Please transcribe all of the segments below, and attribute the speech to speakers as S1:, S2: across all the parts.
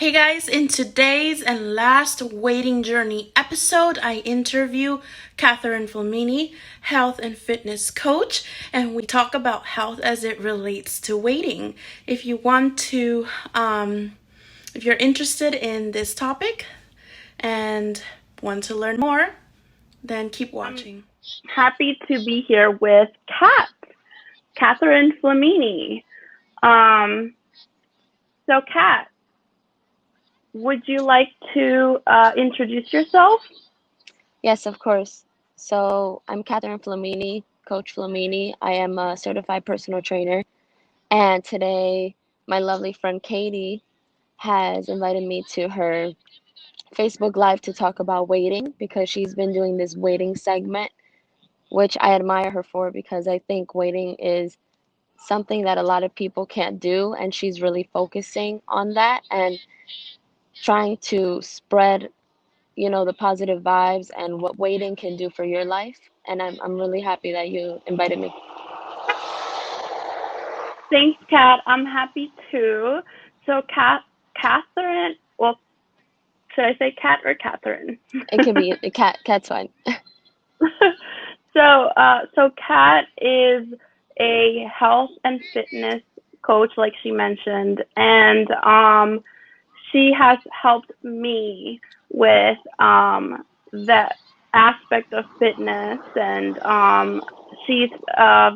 S1: Hey guys, in today's and last waiting journey episode, I interview Katherine Flamini, health and fitness coach, and we talk about health as it relates to waiting. If you want to, if you're interested in this topic and want to learn more, then keep watching.
S2: Happy to be here with Katherine Flamini. Um, Kat, would you like to introduce yourself?
S3: Yes, of course. So I'm Katherine Flamini, Coach Flamini. I am a certified personal trainer. And today, my lovely friend Katie has invited me to her Facebook Live to talk about waiting because she's been doing this waiting segment, which I admire her for because I think waiting is something that a lot of people can't do. And she's really focusing on that and trying to spread the positive vibes and what waiting can do for your life. And I'm really happy that you invited me.
S2: Thanks, Kat. I'm happy too. Katherine, well, should I say Kat or Katherine?
S3: It can be a cat's fine.
S2: Kat is a health and fitness coach, like she mentioned, and she has helped me with that aspect of fitness, and she's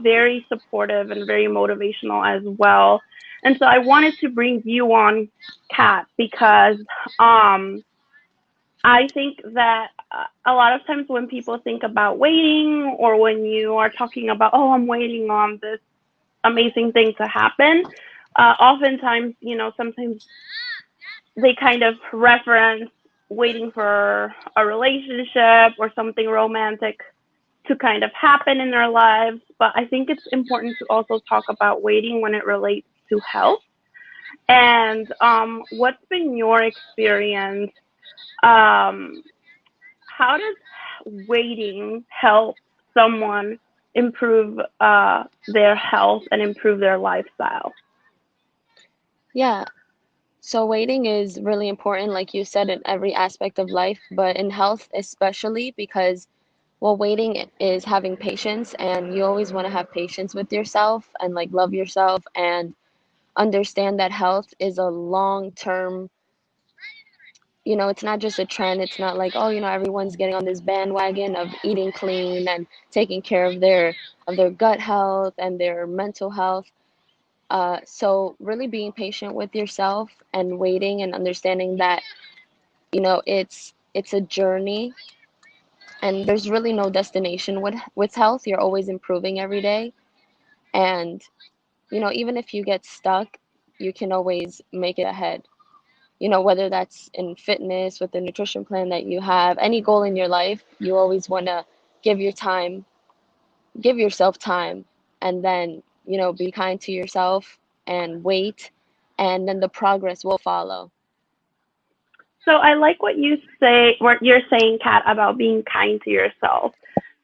S2: very supportive and very motivational as well. And so I wanted to bring you on, Kat, because I think that a lot of times when people think about waiting, or when you are talking about, oh, I'm waiting on this amazing thing to happen, oftentimes, sometimes they kind of reference waiting for a relationship or something romantic to kind of happen in their lives. But I think it's important to also talk about waiting when it relates to health. And what's been your experience? Um, how does waiting help someone improve their health and improve their lifestyle?
S3: Yeah. So waiting is really important, like you said, in every aspect of life, but in health especially because well, waiting is having patience, and you always want to have patience with yourself and like love yourself and understand that health is a long term. It's not just a trend. It's not like, oh, everyone's getting on this bandwagon of eating clean and taking care of their gut health and their mental health. So really being patient with yourself and waiting and understanding that, it's a journey and there's really no destination with health. You're always improving every day. And, even if you get stuck, you can always make it ahead. Whether that's in fitness, with the nutrition plan that you have, any goal in your life, you always want to give your time, give yourself time, and then, be kind to yourself and wait, and then the progress will follow.
S2: So I like what you're saying, Kat, about being kind to yourself.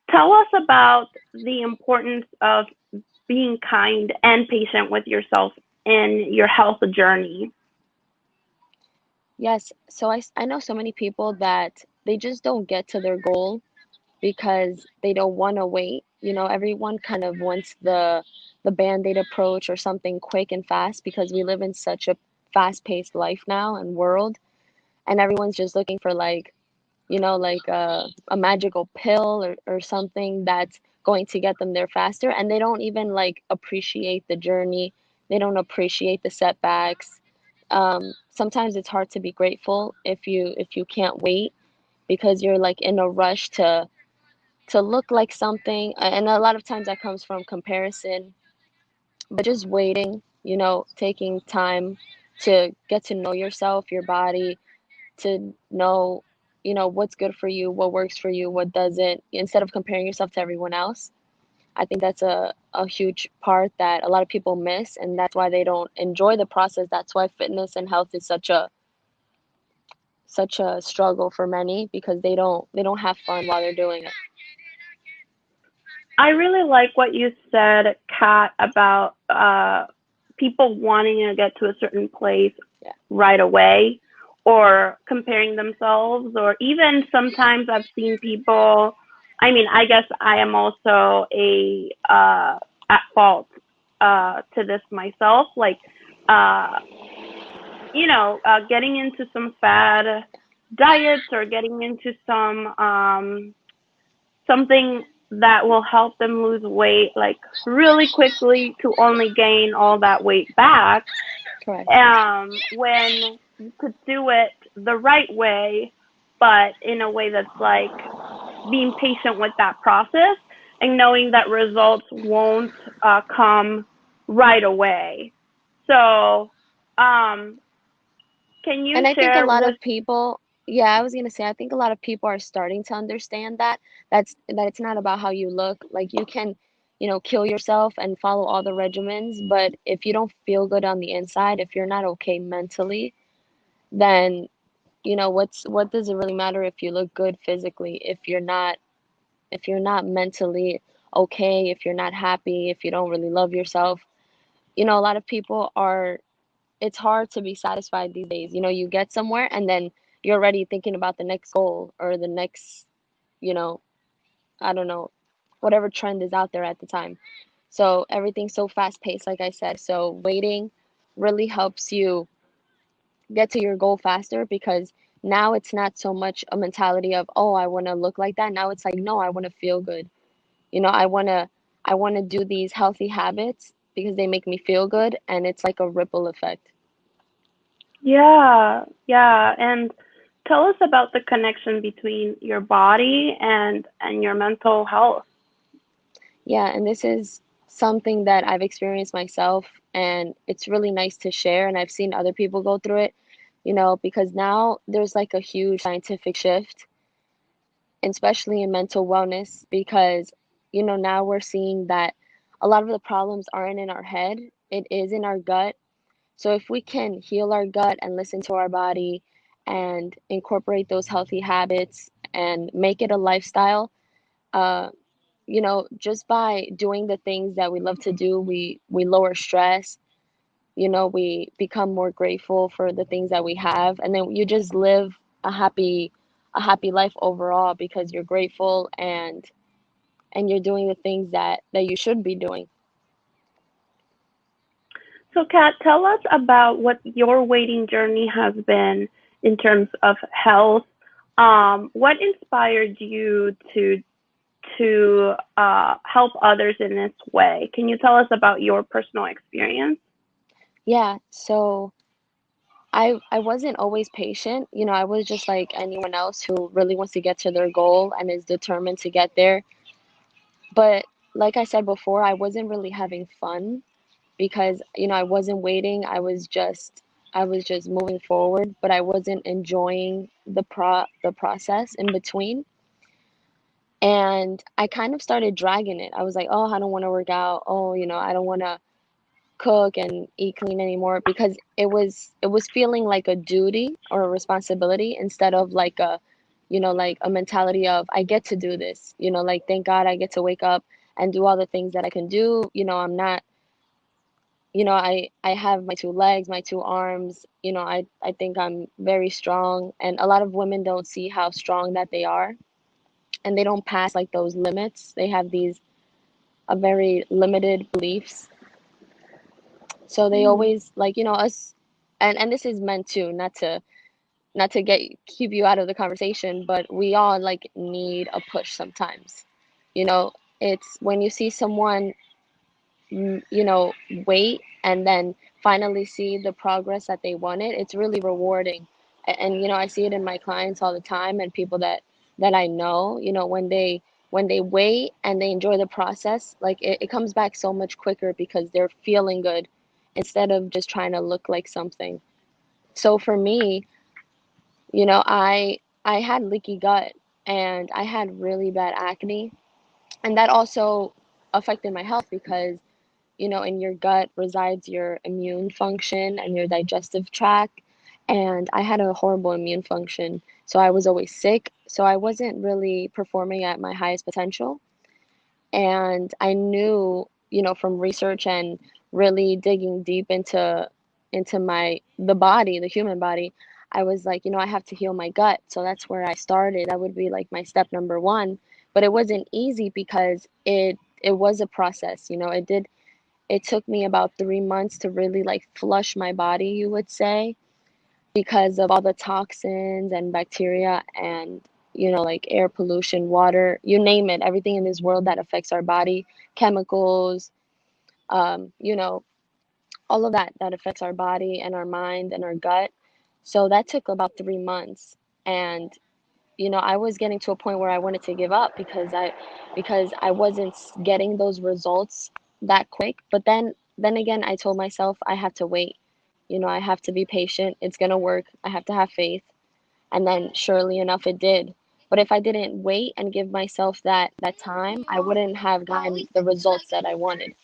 S2: Tell us about the importance of being kind and patient with yourself in your health journey.
S3: Yes, so I know so many people that they just don't get to their goal because they don't want to wait. Everyone kind of wants the band-aid approach or something quick and fast because we live in such a fast-paced life now and world, and everyone's just looking for like, like a magical pill or something that's going to get them there faster, and they don't even like appreciate the journey. They don't appreciate the setbacks. Sometimes it's hard to be grateful if you can't wait because you're like in a rush to look like something, and a lot of times that comes from comparison. But just waiting, taking time to get to know yourself, your body, to know, what's good for you, what works for you, what doesn't, instead of comparing yourself to everyone else. I think that's a huge part that a lot of people miss, and that's why they don't enjoy the process. That's why fitness and health is such a struggle for many because they don't have fun while they're doing it.
S2: I really like what you said, Kat, about people wanting to get to a certain place
S3: Yeah.
S2: right away. or comparing themselves, or even sometimes I've seen people. I mean, I guess I am also a at fault to this myself, like uh getting into some fad diets or getting into something that will help them lose weight like really quickly to only gain all that weight back,
S3: Correct.
S2: when you could do it the right way, but in a way that's like being patient with that process and knowing that results won't come right away. So, um, can you
S3: And I think a
S2: share
S3: lot
S2: with?
S3: of people, yeah, I was gonna say, I think a lot of people are starting to understand that it's not about how you look. Like you can, kill yourself and follow all the regimens, but if you don't feel good on the inside, if you're not okay mentally, then, what does it really matter if you look good physically if you're not mentally okay, if you're not happy, if you don't really love yourself? A lot of people are it's hard to be satisfied these days. You get somewhere and then you're already thinking about the next goal or the next, you know, I don't know, whatever trend is out there at the time. So everything's so fast paced, like I said. So waiting really helps you get to your goal faster because now it's not so much a mentality of, oh, I want to look like that. Now it's like, no, I want to feel good. I want to do these healthy habits because they make me feel good and it's like a ripple effect.
S2: Yeah, yeah, and tell us about the connection between your body and your mental health.
S3: Yeah, and this is something that I've experienced myself, and it's really nice to share. And I've seen other people go through it, because now there's like a huge scientific shift, especially in mental wellness, because, now we're seeing that a lot of the problems aren't in our head, it is in our gut. So if we can heal our gut and listen to our body and incorporate those healthy habits and make it a lifestyle, uh, just by doing the things that we love to do, we lower stress, we become more grateful for the things that we have, and then you just live a happy life overall because you're grateful and you're doing the things that you should be doing.
S2: So, Kat, tell us about what your waiting journey has been in terms of health. What inspired you to help others in this way? Can you tell us about your personal experience?
S3: Yeah, so I wasn't always patient. I was just like anyone else who really wants to get to their goal and is determined to get there. But like I said before, I wasn't really having fun because I wasn't waiting. I was just moving forward, but I wasn't enjoying the process in between. And I kind of started dragging it. I was like, "Oh, I don't want to work out. Oh, I don't want to cook and eat clean anymore," because it was feeling like a duty or a responsibility instead of like a mentality of I get to do this. Like thank God I get to wake up and do all the things that I can do. I'm not I have my two legs, my two arms. I think I'm very strong, and a lot of women don't see how strong that they are, and they don't pass like those limits. They have these a very limited beliefs. So they
S2: Mm.
S3: always like, us, and this is meant to not to get keep you out of the conversation, but we all like need a push sometimes. You know, it's when you see someone wait and then finally see the progress that they wanted, it's really rewarding. And I see it in my clients all the time and people that I know, when they wait and they enjoy the process, like it comes back so much quicker because they're feeling good instead of just trying to look like something. So for me, I had leaky gut and I had really bad acne, and that also affected my health because in your gut resides your immune function and your digestive tract. And I had a horrible immune function. So I was always sick. So I wasn't really performing at my highest potential. And I knew, from research and really digging deep into the body, the human body, I was like, I have to heal my gut. So that's where I started. That would be like my step number one. But it wasn't easy because it was a process. It took me about 3 months to really like flush my body, you would say, because of all the toxins and bacteria and like air pollution, water, you name it, everything in this world that affects our body, chemicals, um, you know, all of that affects our body and our mind and our gut. So that took about 3 months. And I was getting to a point where I wanted to give up because I wasn't getting those results that quick. But then again, I told myself I have to wait. I have to be patient. It's gonna work. I have to have faith. And then surely enough, it did. But if I didn't wait and give myself that time, I wouldn't have gotten the results that I wanted.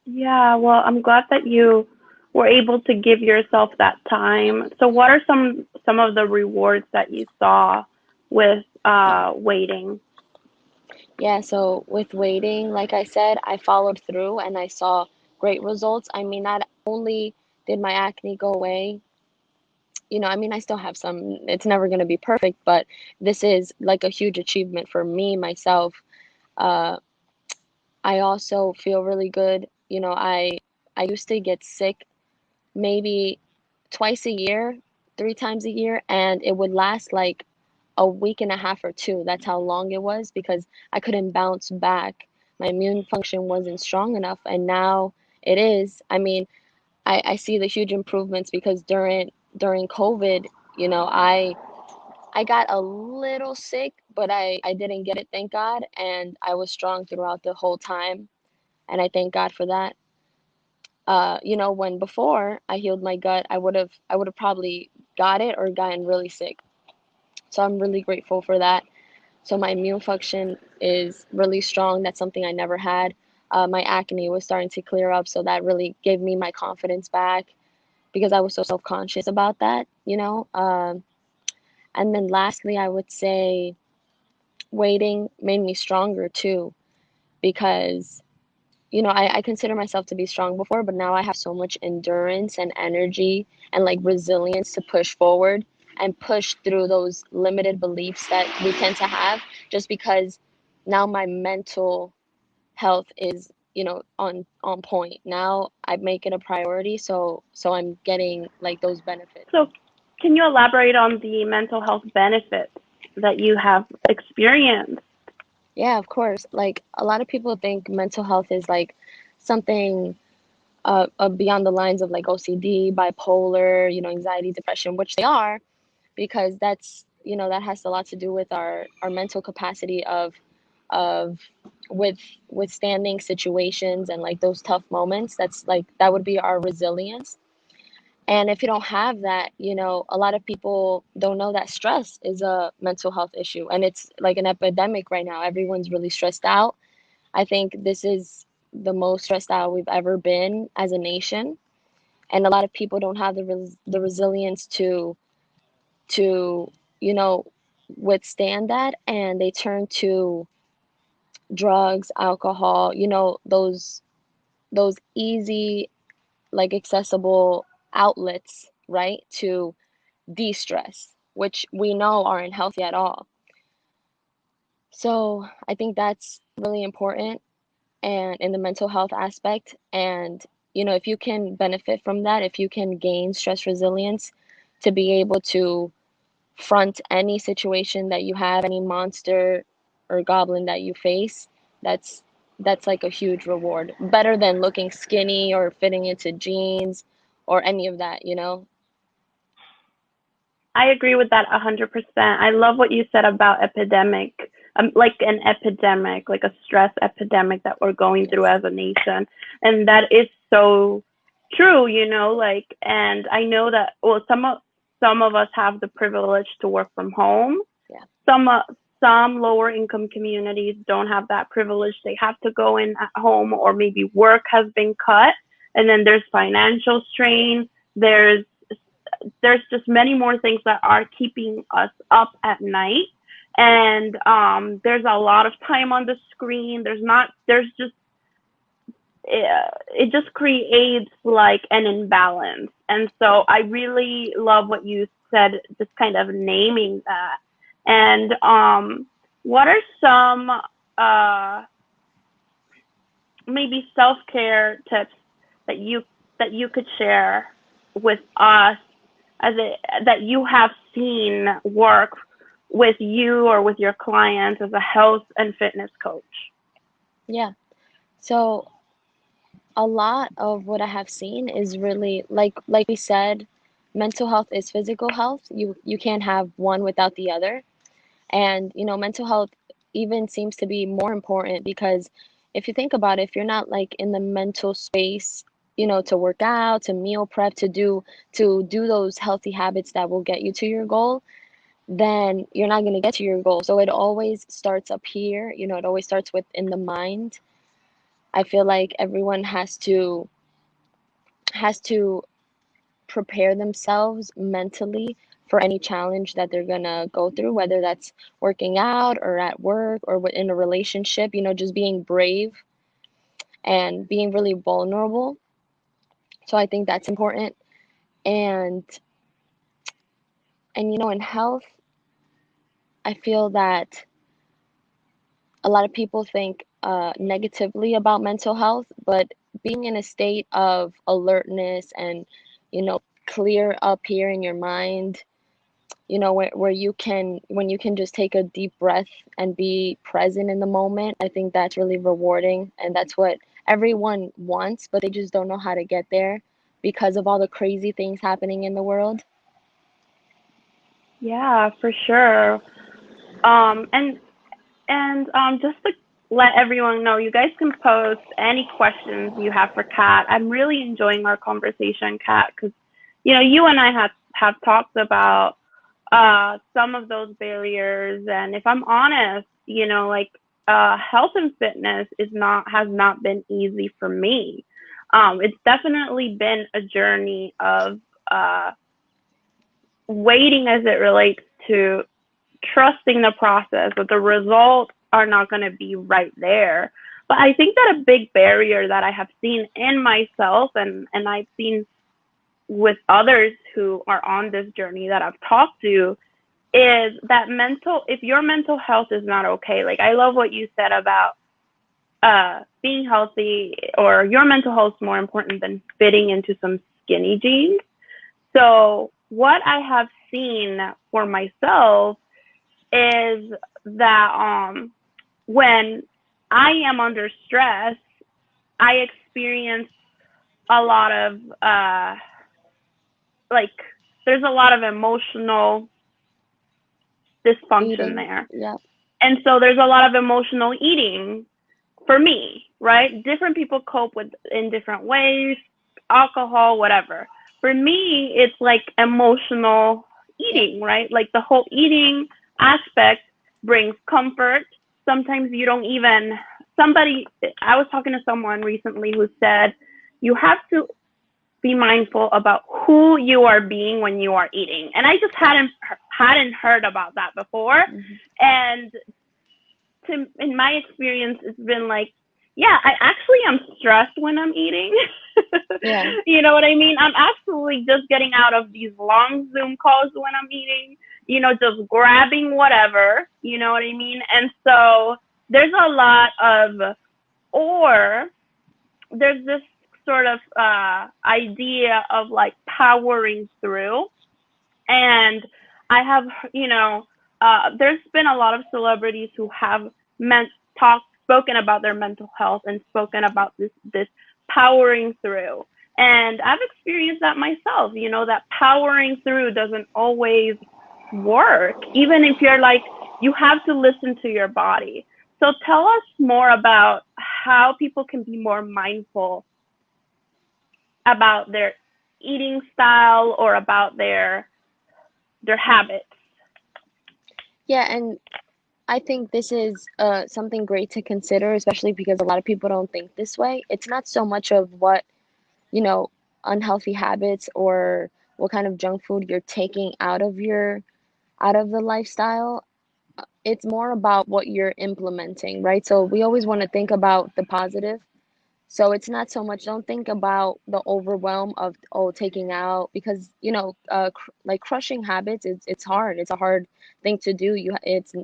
S2: Yeah, well, I'm glad that you were able to give yourself that time. So what are some of the rewards that you saw with waiting?
S3: Yeah, so with waiting, like I said, I followed through and I saw great results. I mean, not only did my acne go away, I mean, I still have some, it's never going to be perfect, but this is like a huge achievement for me, myself. Uh, I also feel really good. I used to get sick maybe twice a year, 3 times a year, and it would last like a week and a half or two. That's how long it was because I couldn't bounce back. My immune function wasn't strong enough, and now it is. I mean, I see the huge improvements because during COVID, I got a little sick, but I didn't get it, thank God, and I was strong throughout the whole time, and I thank God for that. When before I healed my gut, I would have probably got it or gotten really sick. So I'm really grateful for that. So my immune function is really strong. That's something I never had. My acne was starting to clear up, so that really gave me my confidence back because I was so self-conscious about that. And then lastly, I would say waiting made me stronger too because I consider myself to be strong before, but now I have so much endurance and energy and like resilience to push forward and push through those limited beliefs that we tend to have just because now my mental health is, on point. Now I make it a priority, so I'm getting like those benefits.
S2: So can you elaborate on the mental health benefits that you have experienced?
S3: Yeah, of course. Like a lot of people think mental health is like something beyond the lines of like OCD, bipolar, anxiety, depression, which they are, because that has a lot to do with our mental capacity of with withstanding situations and like those tough moments. That's like that would be our resilience. And if you don't have that, a lot of people don't know that stress is a mental health issue, and it's like an epidemic right now. Everyone's really stressed out. I think this is the most stressed out we've ever been as a nation, and a lot of people don't have the resilience to you know withstand that, and they turn to drugs, alcohol, those easy, like accessible outlets, right, to de-stress, which we know aren't healthy at all. So I think that's really important, and in the mental health aspect. And if you can benefit from that, if you can gain stress resilience to be able to front any situation that you have, any monster or goblin that you face, that's that's like a huge reward. Better than looking skinny or fitting into jeans or any of that.
S2: I agree with that 100%. I love what you said about epidemic, like an epidemic, like a stress epidemic that we're going through
S3: Yes.
S2: as a nation. And that is so true, like, and I know that, well, some of us have the privilege to work from home.
S3: Yeah.
S2: Some, uh, some lower income communities don't have that privilege. They have to go in at home, or maybe work has been cut. And then there's financial strain. There's just many more things that are keeping us up at night, and there's a lot of time on the screen. There's just it just creates like an imbalance. And so I really love what you said, just kind of naming that. And what are some uh, maybe self care tips that you could share with us as it that you have seen work with you or with your clients as a health and fitness coach?
S3: Yeah. So a lot of what I have seen is really like we said, mental health is physical health. You can't have one without the other. And mental health even seems to be more important because if you think about it, if you're not like in the mental space, to work out, to meal prep, to do those healthy habits that will get you to your goal, then you're not going to get to your goal. So it always starts up here, it always starts within the mind. I feel like everyone has to prepare themselves mentally for any challenge that they're gonna go through, whether that's working out or at work or in a relationship, just being brave and being really vulnerable. So I think that's important. And in health, I feel that a lot of people think negatively about mental health, but being in a state of alertness and, clear up here in your mind, where you can when you can just take a deep breath and be present in the moment. I think that's really rewarding, and that's what everyone wants, but they just don't know how to get there because of all the crazy things happening in the world.
S2: Yeah, for sure. Um, and just to let everyone know, you guys can post any questions you have for Kat. I'm really enjoying our conversation, Kat, because you and I have talked about some of those barriers, and if I'm honest, like health and fitness has not been easy for me. It's definitely been a journey of uh, waiting as it relates to trusting the process, that the results are not going to be right there. But I think that a big barrier that I have seen in myself, and I've seen with others who are on this journey that I've talked to, is that if your mental health is not okay, like I love what you said about being healthy, or your mental health is more important than fitting into some skinny jeans. So what I have seen for myself is that when I am under stress, I experience a lot of like there's a lot of emotional dysfunction
S3: Eating,
S2: there.
S3: yeah.
S2: And so there's a lot of emotional eating for me, right? Different people cope with in different ways, alcohol, whatever. For me, it's like emotional
S3: Yep.
S2: eating, right? Like the whole eating aspect brings comfort. Sometimes you don't even, I was talking to someone recently who said, you have to be mindful about who you are being when you are eating. And I just hadn't heard about that before.
S3: Hmm.
S2: And in my experience, it's been like, yeah, I actually am stressed when I'm eating.
S3: Yeah.
S2: You know what I mean? I'm absolutely just getting out of these long Zoom calls when I'm eating, just grabbing whatever, you know what I mean? And so there's a lot of, or there's this sort of idea of like powering through. And I have, there's been a lot of celebrities who have spoken about their mental health and spoken about this powering through. And I've experienced that myself, that powering through doesn't always work, even if you're like, you have to listen to your body. So tell us more about how people can be more mindful about their eating style or about their habits.
S3: Yeah, and I think this is something great to consider, especially because a lot of people don't think this way. It's not so much of what, you know, unhealthy habits or what kind of junk food you're taking out of the lifestyle. It's more about what you're implementing, right? So we always want to think about the positive. So it's not so much, don't think about the overwhelm of, oh, taking out, because, like crushing habits, it's hard. It's a hard thing to do. You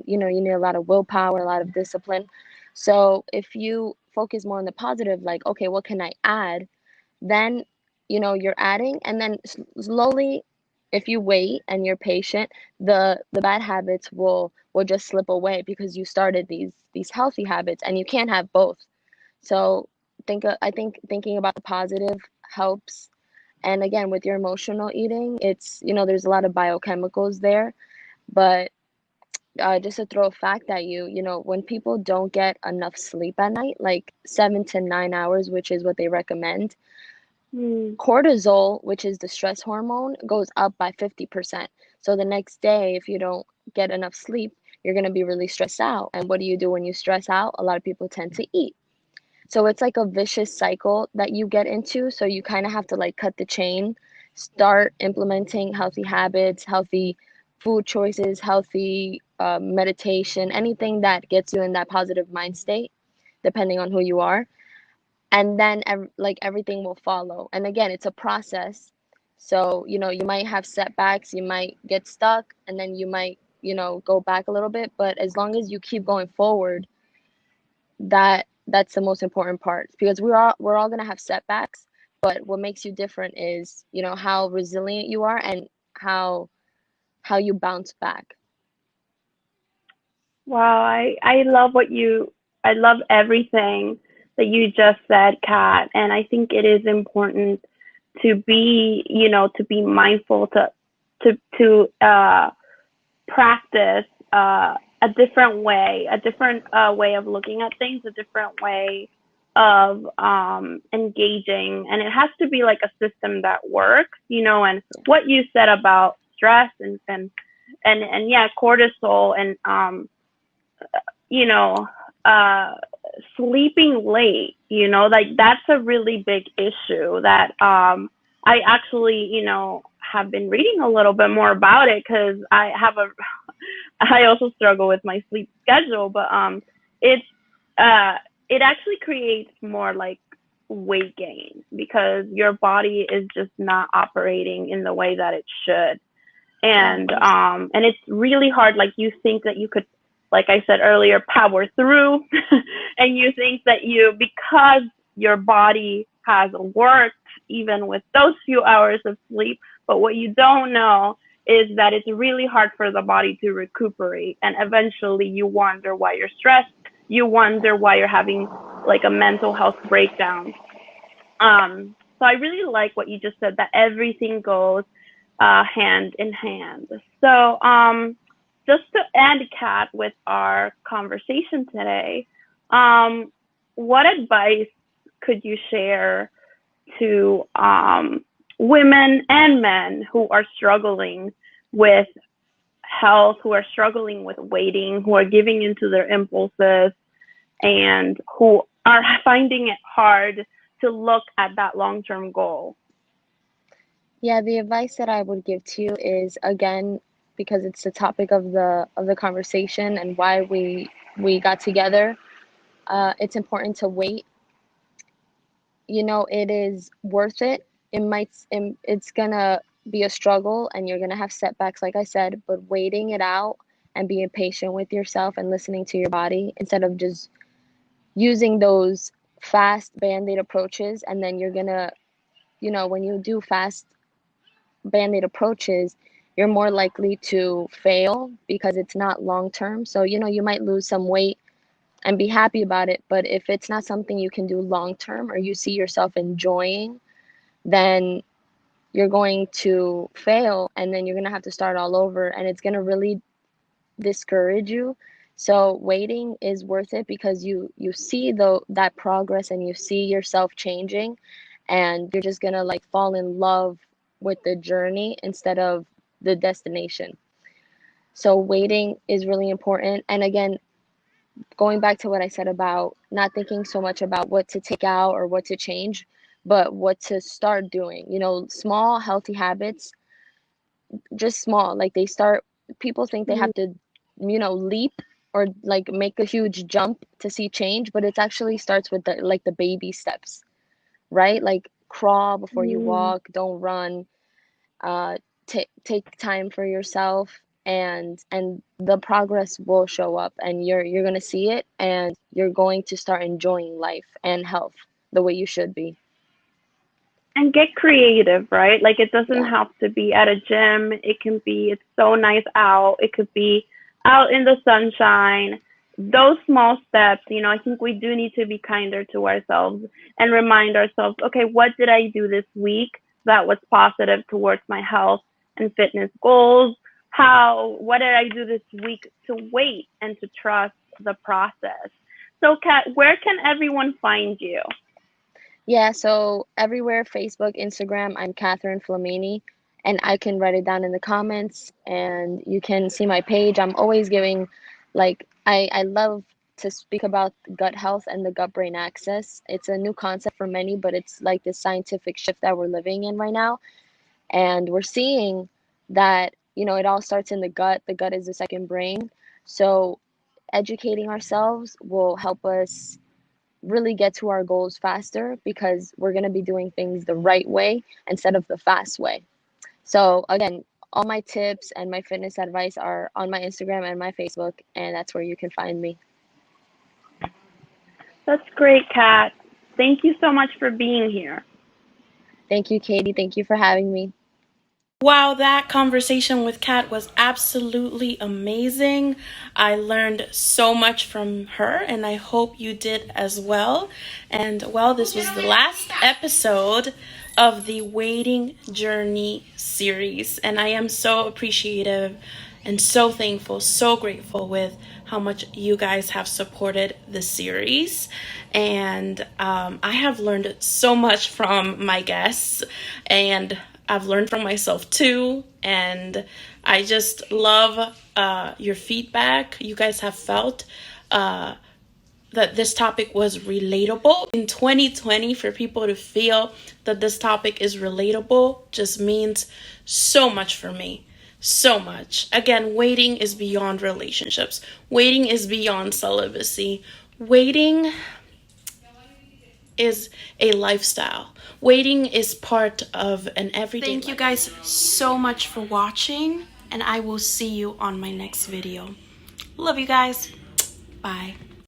S3: need a lot of willpower, a lot of discipline. So if you focus more on the positive, like, okay, what can I add? Then, you're adding, and then slowly, if you wait and you're patient, the bad habits will just slip away, because you started these healthy habits, and you can't have both. So I think thinking about the positive helps. And again, with your emotional eating, it's, there's a lot of biochemicals there. But just to throw a fact at you, when people don't get enough sleep at night, like 7 to 9 hours, which is what they recommend,
S2: Mm.
S3: cortisol, which is the stress hormone, goes up by 50%. So the next day, if you don't get enough sleep, you're going to be really stressed out. And what do you do when you stress out? A lot of people tend to eat. So it's like a vicious cycle that you get into. So you kind of have to like cut the chain, start implementing healthy habits, healthy food choices, healthy meditation, anything that gets you in that positive mind state, depending on who you are. And then like everything will follow. And again, it's a process. So, you might have setbacks, you might get stuck, and then you might, go back a little bit. But as long as you keep going forward, that's the most important part, because we're all going to have setbacks, but what makes you different is, how resilient you are, and how how you bounce back.
S2: Wow, I love everything that you just said, Kat, and I think it is important to be, to be mindful to practice a different way, a different way of looking at things, a different way of engaging, and it has to be like a system that works, and what you said about stress and yeah, cortisol and you know, uh, sleeping late, like that's a really big issue that I actually, have been reading a little bit more about it because I also struggle with my sleep schedule, but it's, uh, it actually creates more like weight gain because your body is just not operating in the way that it should,
S3: Hmm.
S2: and it's really hard. Like you think that you could, like I said earlier, power through, and you think that because your body has worked even with those few hours of sleep, but what you don't know is that it's really hard for the body to recuperate, and eventually you wonder why you're stressed, you wonder why you're having like a mental health breakdown. So I really like what you just said, that everything goes hand in hand. So just to end, Kat, with our conversation today, um, what advice could you share to women and men who are struggling with health, who are struggling with waiting, who are giving into their impulses, and who are finding it hard to look at that long term goal?
S3: Yeah, the advice that I would give to you is, again, because it's the topic of the conversation and why we got together. It's important to wait. It is worth it. It's gonna be a struggle, and you're gonna have setbacks, like I said, but waiting it out and being patient with yourself and listening to your body, instead of just using those fast band-aid approaches. And then you're gonna, when you do fast band-aid approaches, you're more likely to fail because it's not long term. So, you might lose some weight and be happy about it, but if it's not something you can do long term, or you see yourself enjoying, then you're going to fail, and then you're going to have to start all over, and it's going to really discourage you. So waiting is worth it, because you see that progress, and you see yourself changing, and you're just going to like fall in love with the journey instead of the destination. So waiting is really important. And again, going back to what I said about not thinking so much about what to take out or what to change, but what to start doing. Small healthy habits, just small. Like, people think they have to, leap. or like make a huge jump to see change, but it actually starts with the baby steps, right? Like crawl before you
S2: Mm.
S3: walk, don't run, take time for yourself, and the progress will show up, and you're going to see it, and you're going to start enjoying life and health the way you should be.
S2: And get creative, right? Like it doesn't
S3: Yeah.
S2: have to be at a gym. It can be, it's so nice out. It could be out in the sunshine. Those small steps, I think we do need to be kinder to ourselves and remind ourselves, okay, what did I do this week that was positive towards my health and fitness goals? What did I do this week to wait and to trust the process? So, Kat, where can everyone find you?
S3: Yeah, so everywhere, Facebook, Instagram, I'm Katherine Flamini, and I can write it down in the comments, and you can see my page. I'm always giving, like, I love to speak about gut health and the gut brain axis. It's a new concept for many, but it's like this scientific shift that we're living in right now. And we're seeing that, it all starts in the gut. The gut is the second brain. So educating ourselves will help us really get to our goals faster, because we're going to be doing things the right way instead of the fast way. So, again, all my tips and my fitness advice are on my Instagram and my Facebook, and that's where you can find me.
S2: That's great, Kat. Thank you so much for being here.
S3: Thank you, Katie. Thank you for having me.
S1: Wow, that conversation with Kat was absolutely amazing. I learned so much from her, and I hope you did as well. And well, this was the last episode of the Waiting Journey series, and I am so appreciative and so thankful, so grateful with how much you guys have supported the series. And I have learned so much from my guests, and I've learned from myself too. And I just love your feedback. You guys have felt that this topic was relatable. In 2020, for people to feel that this topic is relatable just means so much for me. So much. Again, waiting is beyond relationships. Waiting is beyond celibacy. Waiting is a lifestyle. Waiting is part of an everyday life. Thank you guys so much for watching, and I will see you on my next video. Love you guys. Bye.